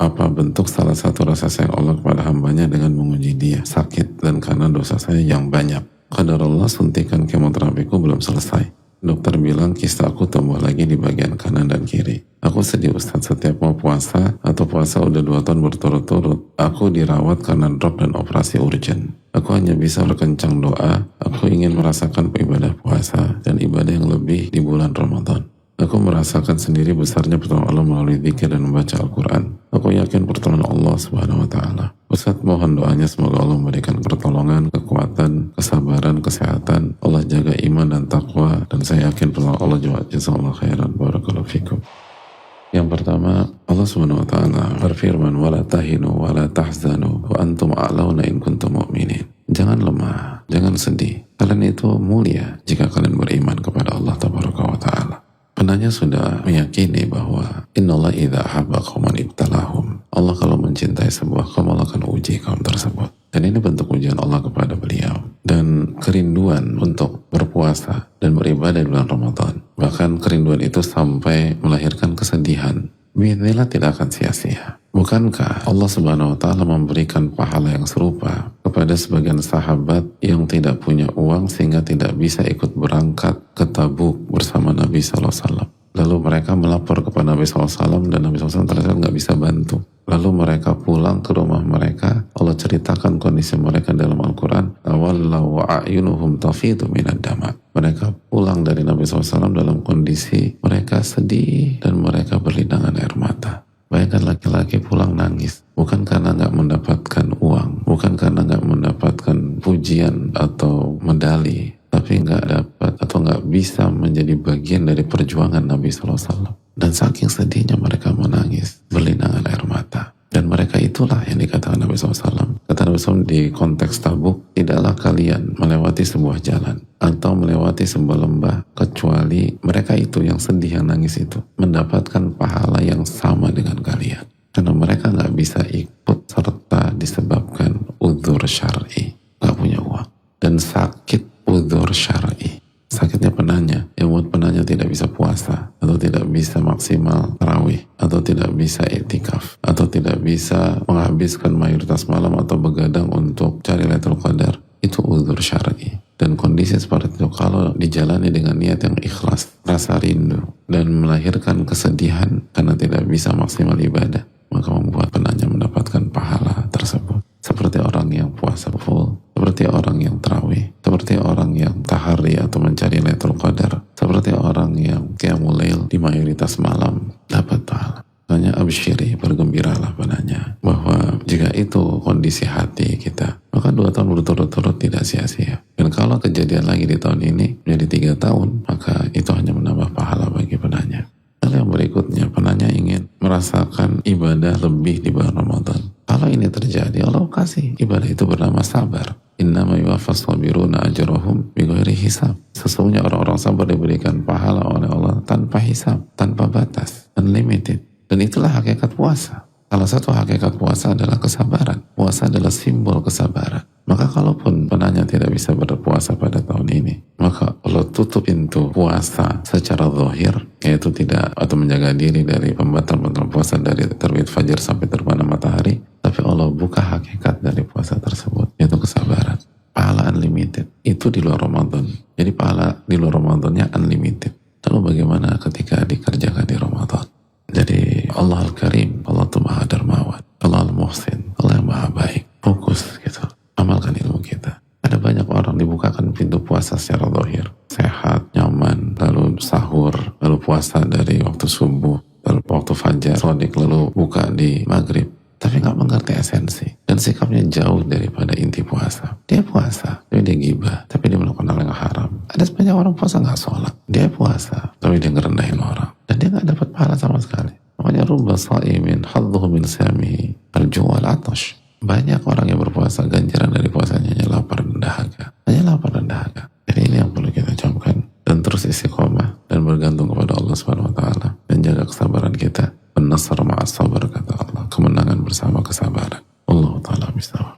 Apa bentuk salah satu rasa sayang Allah kepada hambanya dengan menguji dia? Sakit dan karena dosa saya yang banyak. Qadarullah, suntikan kemoterapiku belum selesai. Dokter bilang kista aku tumbuh lagi di bagian kanan dan kiri. Aku sedih Ustadz, setiap mau puasa atau puasa udah 2 tahun berturut-turut, aku dirawat karena drop dan operasi urgent. Aku hanya bisa berkencang doa. Aku ingin merasakan ibadah puasa dan ibadah yang lebih di bulan Ramadan. Aku merasakan sendiri besarnya pertolongan Allah melalui zikir dan membaca Al-Quran. Aku yakin pertolongan Allah Subhanahu wa Ta'ala. Ustadz, mohon doanya semoga Allah memberikan pertolongan, kekuatan, kesabaran, kesehatan. Allah jaga iman dan takwa, dan saya yakin pertolongan Allah juga. Jazakallahu khairan. Barakallahu fikum. Yang pertama, Allah Subhanahu wa Ta'ala berfirman, "Wala tahinu wala tahzanu wa antum a'launa in kuntum mu'minin." Jangan lemah, jangan sedih. Kalian itu mulia jika kalian beriman kepada Allah Tabaraka wa Ta'ala. Penanya sudah meyakini bahwa innallaha idza ahabba qauman ibtalahum. Allah kalau mencintai sebuah kaum, Allah akan uji kaum tersebut. Dan ini bentuk ujian Allah kepada beliau. Dan kerinduan untuk berpuasa dan beribadah di bulan Ramadan. Bahkan kerinduan itu sampai melahirkan kesedihan. Bismillah tidak akan sia-sia. Bukankah Allah Subhanahu wa Ta'ala memberikan pahala yang serupa kepada sebagian sahabat yang tidak punya uang sehingga tidak bisa ikut berangkat ke Tabuk bersama Nabi SAW. Lalu mereka melapor kepada Nabi SAW dan Nabi SAW ternyata nggak bisa bantu. Lalu mereka pulang ke rumah mereka. Allah ceritakan kondisi mereka dalam Al-Quran. Awallaw a'yunuhum tafidu minad dama. Mereka pulang dari Nabi SAW dalam kondisi mereka sedih dan mereka berlinangan air mata. Bayangkan laki-laki pulang nangis, bukan karena nggak mendapatkan uang, bukan karena nggak mendapatkan pujian atau medali, tapi nggak dapat atau nggak bisa menjadi bagian dari perjuangan Nabi SAW. Dan saking sedihnya mereka menangis, berlinangan air mata. Dan mereka itulah yang dikatakan Nabi SAW. Kata Nabi SAW di konteks Tabuk, tidaklah kalian melewati sebuah jalan atau melewati sebuah lembah kecuali mereka itu yang sedih, yang nangis itu mendapatkan pahala yang sama dengan kalian. Karena mereka nggak bisa ikut serta disebabkan udzur syar'i, nggak punya uang. Dan sakit udzur syar'i, sakitnya penanya, yang buat penanya tidak bisa puasa atau tidak bisa maksimal tarawih atau tidak bisa iktikaf atau tidak bisa menghabiskan mayoritas malam atau begadang untuk cari Lailatul Qadar. Itu udzur syar'i. Dan kondisi seperti itu kalau dijalani dengan niat yang ikhlas, rasa rindu, dan melahirkan kesedihan karena tidak bisa maksimal ibadah, maka membuat penanya mendapatkan pahala tersebut. Seperti orang yang puasa full, seperti orang yang tarawih, seperti orang yang tahari atau mencari Lailatul Qadar, seperti orang yang qiyamul lail di mayoritas malam, dapat pahala. Makanya absyiri, bergembiralah penanya bahwa jika itu kondisi hati kita, maka 2 tahun berturut-turut tidak sia-sia. Dan kalau kejadian lagi di tahun ini menjadi 3 tahun, maka itu hanya menambah pahala bagi penanya. Lalu yang berikutnya, penanya ingin merasakan ibadah lebih di bulan Ramadan. Kalau ini terjadi, Allah kasih ibadah itu bernama sabar. Innama yuwaffas sabiruna ajrahum bighairi hisab. Sesungguhnya orang-orang sabar diberikan pahala oleh Allah tanpa hisab, tanpa batas, unlimited. Dan itulah hakikat puasa. Salah satu hakikat puasa adalah kesabaran. Puasa adalah simbol kesabaran. Maka kalaupun penanya tidak bisa berpuasa pada tahun ini, maka Allah tutup pintu puasa secara zahir, yaitu tidak atau menjaga diri dari pembatal-pembatal puasa dari terbit fajar sampai terbenam matahari. Tapi Allah buka hakikat dari puasa tersebut, yaitu kesabaran. Pahala unlimited. Itu di luar Ramadan. Jadi pahala di luar Ramadannya unlimited. Lalu bagaimana ketika dikerjakan di Ramadan? Jadi Allah Al-Karim, Allah itu Maha Dermawan, Allah Al-Muhsin, Allah yang Maha Baik. Fokus gitu, amalkan ilmu kita. Ada banyak orang dibukakan pintu puasa secara zahir, sehat, nyaman, lalu sahur, lalu puasa dari waktu subuh, lalu waktu fajar, sodik, lalu buka di maghrib. Tapi nggak mengerti esensi dan sikapnya jauh daripada inti puasa. Dia puasa, tapi dia gibah, tapi dia melakukan hal yang haram. Ada sebanyak orang puasa nggak sholat, dia puasa, tapi dia ngerendahin orang dan dia nggak dapat pahala sama sekali. Makanya rubba sha'imin hadduhu min siyamihi al-ju' wal 'atash. Banyak orang yang berpuasa, ganjaran dari puasanya hanya lapar dan dahaga. Hanya lapar dan dahaga. Jadi ini yang perlu kita camkan dan terus istiqomah dan bergantung kepada Allah Subhanahu wa Ta'ala dan jaga kesabaran kita. An-nasr ma'as sabar, kata Allah, kemenangan bersama kesabaran. Allah Ta'ala bisawab.